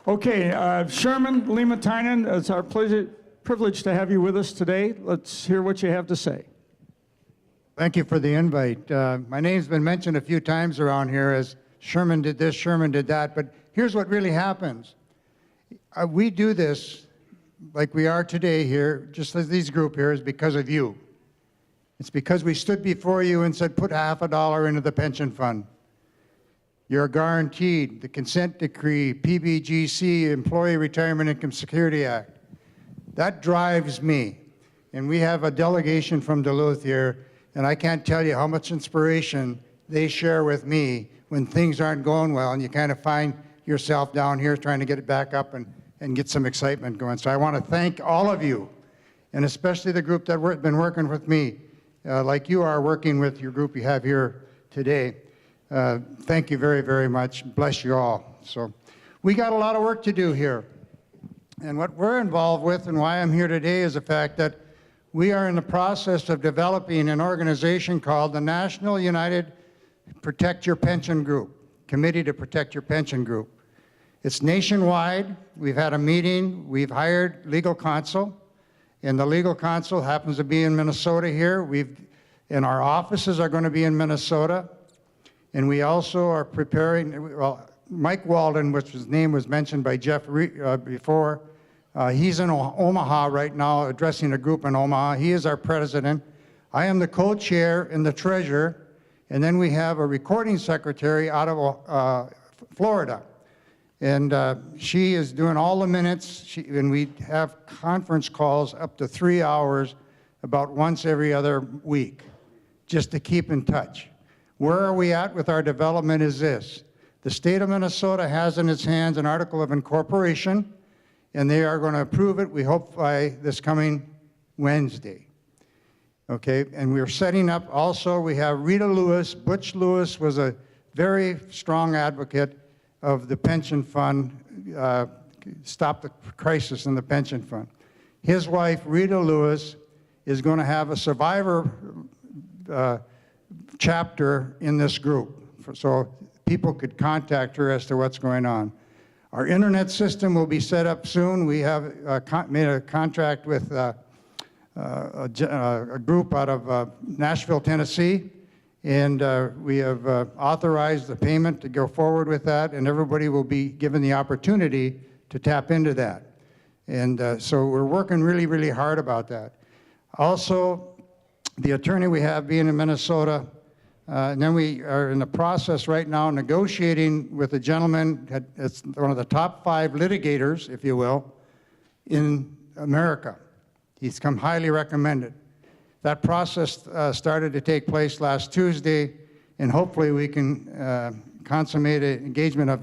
Okay, Sherman Liementienen, it's our privilege to have you with us today. Let's hear what you have to say. Thank you for the invite. My name's been mentioned a few times around here as Sherman did this, Sherman did that, but here's what really happens. We do this like we are today here, just as this group here, is because of you. It's because we stood before you and said, put $50 into the pension fund. You're guaranteed the consent decree, PBGC, Employee Retirement Income Security Act. That drives me. And we have a delegation from Duluth here, and I can't tell you how much inspiration they share with me when things aren't going well and you kind of find yourself down here trying to get it back up and get some excitement going. So I want to thank all of you, and especially the group that have been working with me, like you are working with your group you have here today. Thank you very, very much. Bless you all. So we got a lot of work to do here. And what we're involved with and why I'm here today is the fact that we are in the process of developing an organization called the National United Protect Your Pension Group, Committee to Protect Your Pension Group. It's nationwide. We've had a meeting. We've hired legal counsel, and the legal counsel happens to be in Minnesota here. And our offices are going to be in Minnesota. And we also are preparing, well, Mike Walden, which his name was mentioned by Jeff before, he's in Omaha right now addressing a group in Omaha. He is our president. I am the co-chair and the treasurer. And then we have a recording secretary out of Florida. And she is doing all the minutes, and we have conference calls up to 3 hours about once every other week, just to keep in touch. Where are we at with our development is this. The state of Minnesota has in its hands an article of incorporation, and they are going to approve it, we hope, by this coming Wednesday. Okay, and we're setting up also, we have Rita Lewis. Butch Lewis was a very strong advocate of the pension fund, stop the crisis in the pension fund. His wife, Rita Lewis, is going to have a survivor chapter in this group, so people could contact her as to what's going on. Our internet system will be set up soon. We have made a contract with a group out of Nashville, Tennessee, and we have authorized the payment to go forward with that, and everybody will be given the opportunity to tap into that. And so we're working really, really hard about that. Also, the attorney we have being in Minnesota, and then we are in the process right now negotiating with a gentleman that's one of the top 5 litigators, if you will, in America. He's come highly recommended. That process started to take place last Tuesday, and hopefully we can consummate an engagement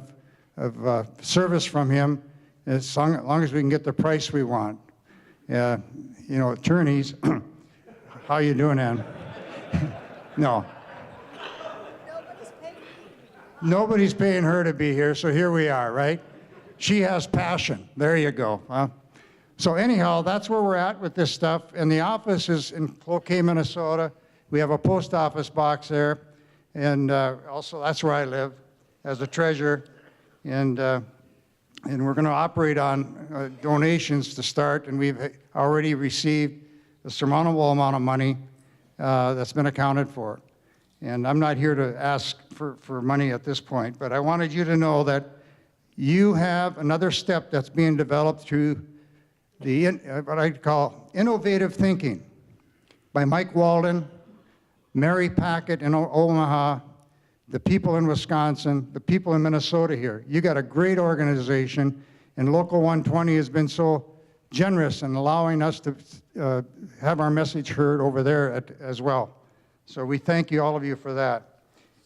of service from him as long as we can get the price we want. You know, attorneys, how you doing, Ann? No. Nobody's paying her to be here, so here we are, right? She has passion. There you go. Huh? So anyhow, that's where we're at with this stuff. And the office is in Cloquet, Minnesota. We have a post office box there. And also, that's where I live as a treasurer. And we're going to operate on donations to start. And we've already received a surmountable amount of money that's been accounted for. And I'm not here to ask for money at this point, but I wanted you to know that you have another step that's being developed through the what I call innovative thinking by Mike Walden, Mary Packett in Omaha, the people in Wisconsin, the people in Minnesota here. You got a great organization, and Local 120 has been so generous in allowing us to have our message heard over there as well. So we thank you, all of you, for that.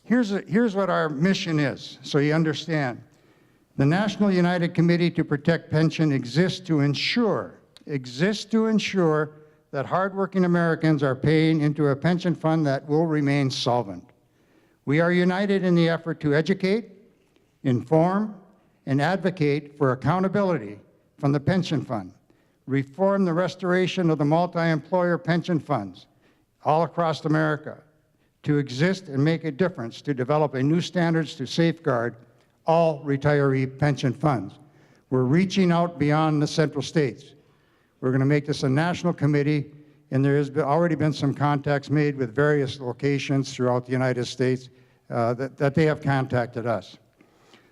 Here's what our mission is, so you understand. The National United Committee to Protect Pension exists to ensure that hardworking Americans are paying into a pension fund that will remain solvent. We are united in the effort to educate, inform, and advocate for accountability from the pension fund, reform the restoration of the multi-employer pension funds all across America, to exist and make a difference, to develop a new standards to safeguard all retiree pension funds. We're reaching out beyond the central states. We're going to make this a national committee, and there has already been some contacts made with various locations throughout the United States that they have contacted us.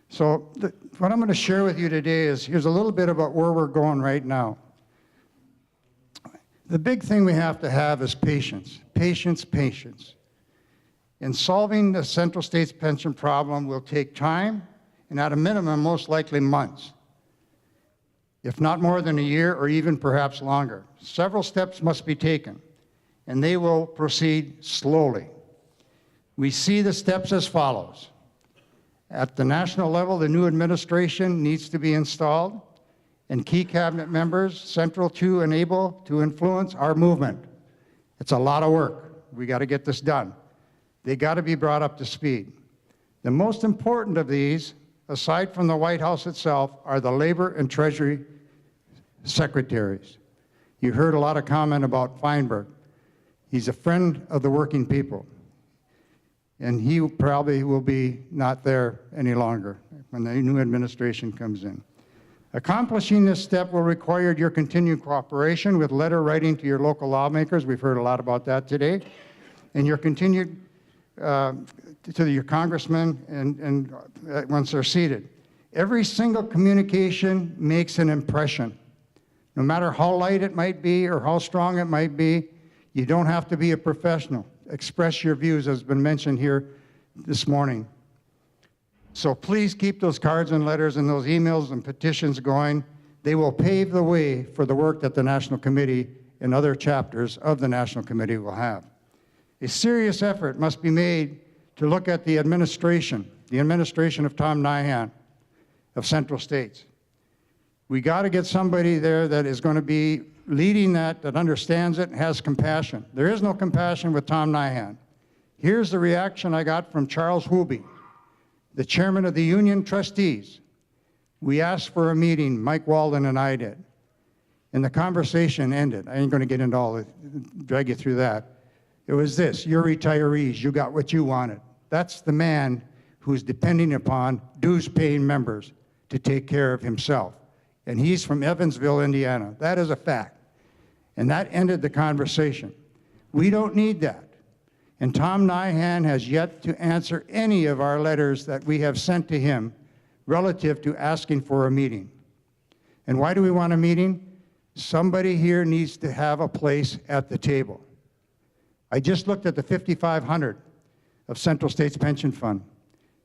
So what I'm going to share with you today is here's a little bit about where we're going right now. The big thing we have to have is patience, patience, patience. And solving the central states pension problem will take time, and at a minimum, most likely months, if not more than a year or even perhaps longer. Several steps must be taken, and they will proceed slowly. We see the steps as follows. At the national level, the new administration needs to be installed, and key cabinet members central to and able to influence our movement. It's a lot of work. We got to get this done. They got to be brought up to speed. The most important of these, aside from the White House itself, are the Labor and Treasury secretaries. You heard a lot of comment about Feinberg. He's a friend of the working people, and he probably will be not there any longer when the new administration comes in. Accomplishing this step will require your continued cooperation with letter writing to your local lawmakers. We've heard a lot about that today. And your continued to your congressmen and once they're seated. Every single communication makes an impression. No matter how light it might be or how strong it might be, you don't have to be a professional. Express your views, as has been mentioned here this morning. So please keep those cards and letters and those emails and petitions going. They will pave the way for the work that the National Committee and other chapters of the National Committee will have. A serious effort must be made to look at the administration of Tom Nyhan of Central States. We got to get somebody there that is going to be leading that understands it and has compassion. There is no compassion with Tom Nyhan. Here's the reaction I got from Charles Hooby, the chairman of the union trustees. We asked for a meeting, Mike Walden and I did, and the conversation ended. I ain't going to get into all drag you through that. It was this: you're retirees, you got what you wanted. That's the man who's depending upon dues-paying members to take care of himself. And he's from Evansville, Indiana. That is a fact. And that ended the conversation. We don't need that. And Tom Nyhan has yet to answer any of our letters that we have sent to him relative to asking for a meeting. And why do we want a meeting? Somebody here needs to have a place at the table. I just looked at the 5,500 of Central States Pension Fund.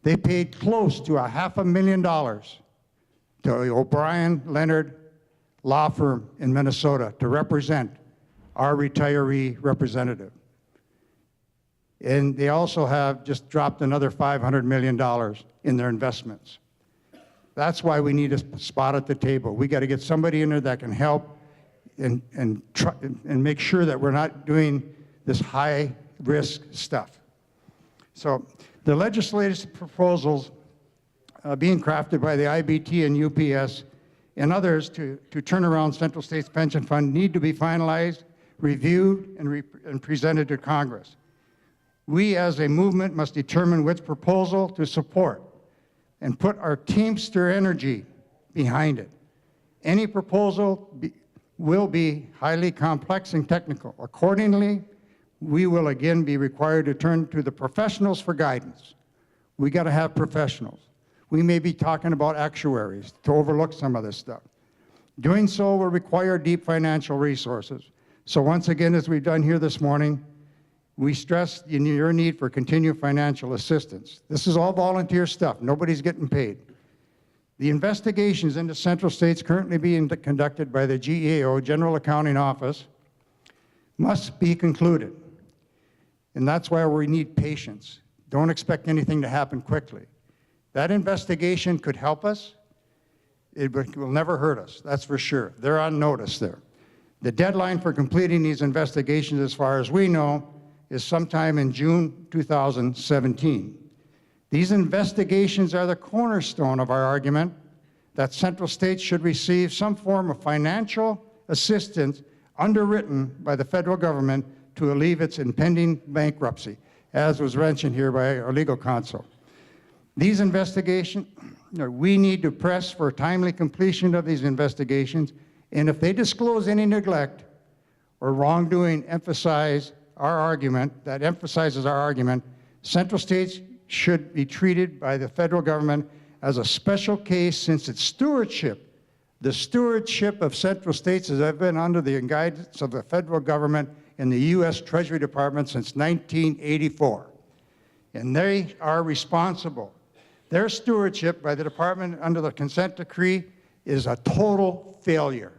They paid close to $500,000 to the O'Brien Leonard law firm in Minnesota to represent our retiree representative. And they also have just dropped another $500 million in their investments. That's why we need a spot at the table. We got to get somebody in there that can help and make sure that we're not doing this high-risk stuff. So the legislative proposals being crafted by the IBT and UPS and others to turn around Central States Pension Fund need to be finalized, reviewed, and presented to Congress. We as a movement must determine which proposal to support and put our Teamster energy behind it. Any proposal will be highly complex and technical. Accordingly, we will again be required to turn to the professionals for guidance. We got to have professionals. We may be talking about actuaries to overlook some of this stuff. Doing so will require deep financial resources. So once again, as we've done here this morning, we stress your need for continued financial assistance. This is all volunteer stuff. Nobody's getting paid. The investigations into Central States currently being conducted by the GAO, General Accounting Office, must be concluded. And that's why we need patience. Don't expect anything to happen quickly. That investigation could help us. It will never hurt us, that's for sure. They're on notice there. The deadline for completing these investigations, as far as we know, is sometime in June 2017. These investigations are the cornerstone of our argument that Central States should receive some form of financial assistance underwritten by the federal government to alleviate its impending bankruptcy, as was mentioned here by our legal counsel. These investigations we need to press for timely completion of these investigations, and if they disclose any neglect or wrongdoing emphasizes our argument, Central States should be treated by the federal government as a special case since its stewardship, the stewardship of Central States has been under the guidance of the federal government and the U.S. Treasury Department since 1984. And they are responsible. Their stewardship by the department under the consent decree is a total failure.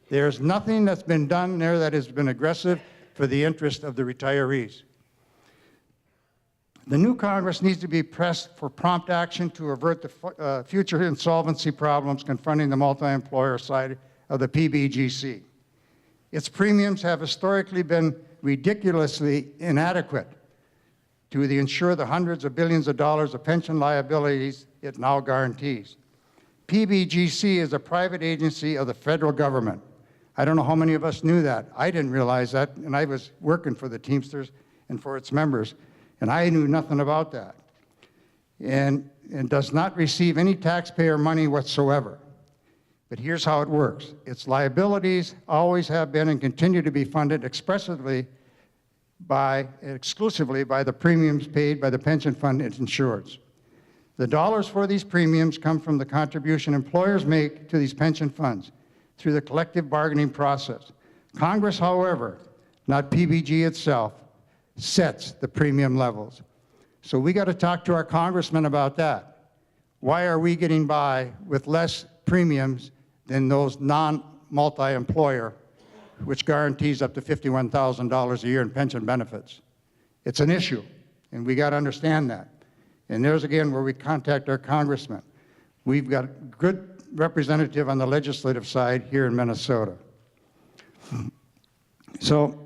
There's nothing that's been done there that has been aggressive for the interest of the retirees. The new Congress needs to be pressed for prompt action to avert the future insolvency problems confronting the multi-employer side of the PBGC. Its premiums have historically been ridiculously inadequate to insure the hundreds of billions of dollars of pension liabilities it now guarantees. PBGC is a private agency of the federal government. I don't know how many of us knew that. I didn't realize that, and I was working for the Teamsters and for its members, and I knew nothing about that. And does not receive any taxpayer money whatsoever. But here's how it works. Its liabilities always have been and continue to be funded exclusively by the premiums paid by the pension fund it insures. The dollars for these premiums come from the contribution employers make to these pension funds through the collective bargaining process. Congress, however, not PBG itself, sets the premium levels. So we got to talk to our congressmen about that. Why are we getting by with less premiums than those non-multi-employer, which guarantees up to $51,000 a year in pension benefits? It's an issue, and we got to understand that. And there's again where we contact our congressmen. We've got a good representative on the legislative side here in Minnesota. So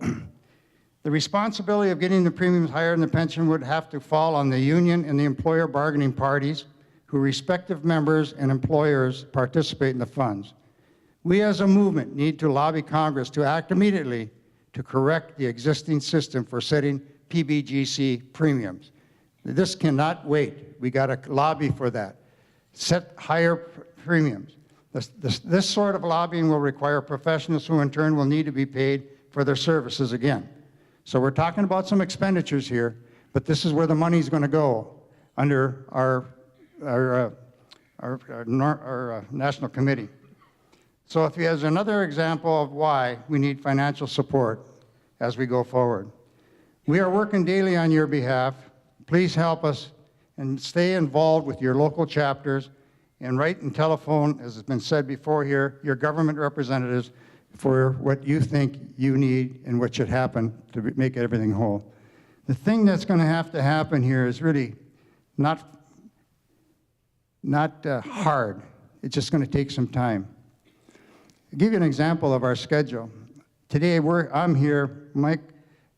the responsibility of getting the premiums higher in the pension would have to fall on the union and the employer bargaining parties whose respective members and employers participate in the funds. We as a movement need to lobby Congress to act immediately to correct the existing system for setting PBGC premiums. This cannot wait. We got to lobby for that. Set higher premiums. This sort of lobbying will require professionals who in turn will need to be paid for their services again. So we're talking about some expenditures here, but this is where the money is going to go under our national committee. So if there's another example of why we need financial support as we go forward. We are working daily on your behalf. Please help us and stay involved with your local chapters and write and telephone, as has been said before here, your government representatives for what you think you need and what should happen to make everything whole. The thing that's going to happen here is really not hard. It's just going to take some time. I'll give you an example of our schedule. Today I'm here. Mike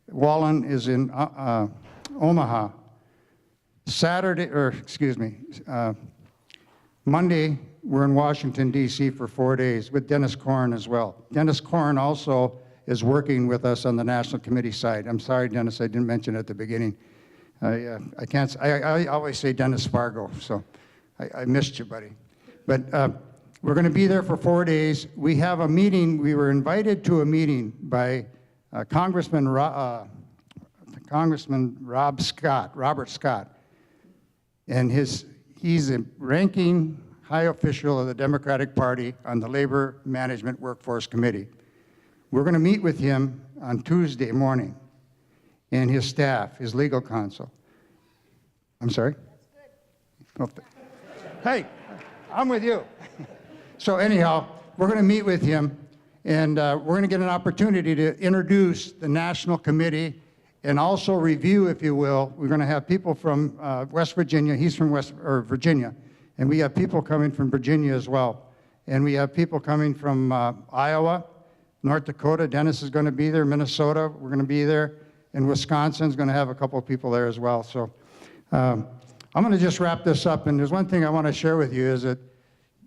Wallen is in Omaha. Monday, we're in Washington, D.C. for 4 days with Dennis Korn as well. Dennis Korn also is working with us on the National Committee side. I'm sorry, Dennis, I didn't mention at the beginning. I always say Dennis Fargo, so I missed you, buddy. But we're going to be there for 4 days. We have a meeting. We were invited to a meeting by Congressman Robert Scott, and he's a ranking high official of the Democratic Party on the Labor Management Workforce Committee. We're going to meet with him on Tuesday morning and his staff, his legal counsel. I'm sorry? That's good. Hey, I'm with you. So anyhow, we're going to meet with him, and we're going to get an opportunity to introduce the National Committee and also review, if you will. We're going to have people from West Virginia. He's from Virginia. And we have people coming from Virginia as well. And we have people coming from Iowa, North Dakota. Dennis is going to be there. Minnesota, we're going to be there. And Wisconsin's going to have a couple of people there as well. So I'm going to just wrap this up. And there's one thing I want to share with you is that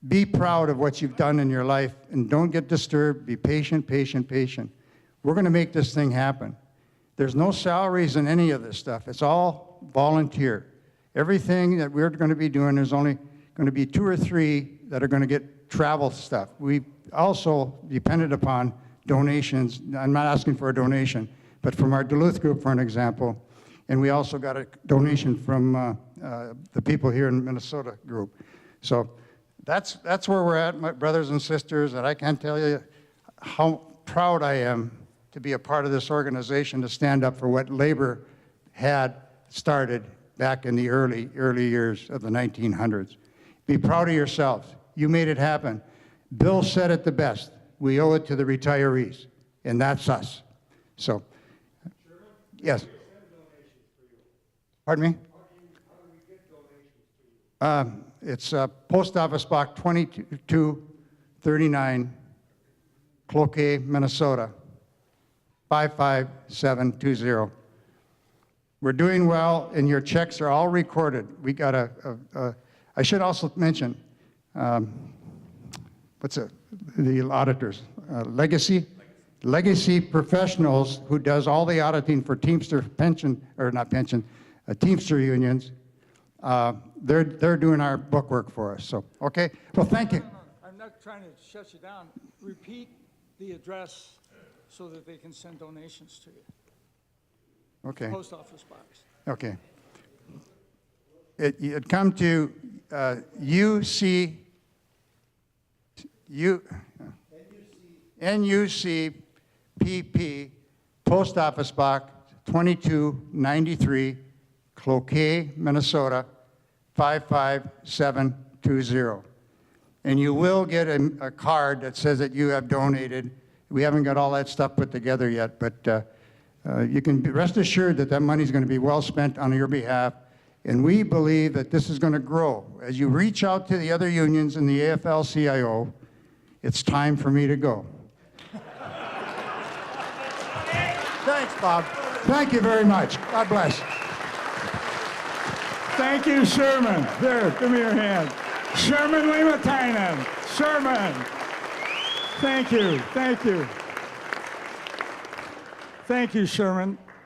be proud of what you've done in your life and don't get disturbed. Be patient, patient, patient. We're going to make this thing happen. There's no salaries in any of this stuff. It's all volunteer. Everything that we're going to be doing, there's only going to be 2 or 3 that are going to get travel stuff. We also depended upon donations. I'm not asking for a donation, but from our Duluth group, for an example, and we also got a donation from the people here in Minnesota group. So that's where we're at, my brothers and sisters, and I can't tell you how proud I am to be a part of this organization, to stand up for what labor had started back in the early years of the 1900s. Be proud of yourselves. You made it happen. Bill said it the best. We owe it to the retirees, and that's us. So, yes. Pardon me? It's Post Office Box 2239, Cloquet, Minnesota, 55720. We're doing well, and your checks are all recorded. We got I should also mention, the auditors, Legacy Professionals, who does all the auditing for Teamster Teamster unions. They're doing our bookwork for us. So, okay. Well, thank you. No, I'm not trying to shut you down. Repeat the address so that they can send donations to you. Okay. Post office box. Okay. It come to NUCPP, Post Office Box 2293, Cloquet, Minnesota, 55720. And you will get a card that says that you have donated. We haven't got all that stuff put together yet, but you can rest assured that that money is going to be well spent on your behalf. And we believe that this is going to grow. As you reach out to the other unions in the AFL-CIO, it's time for me to go. Thanks, Bob. Thank you very much. God bless. Thank you, Sherman. There, give me your hand. Sherman Liementienen. Sherman. Thank you. Thank you. Thank you, Sherman.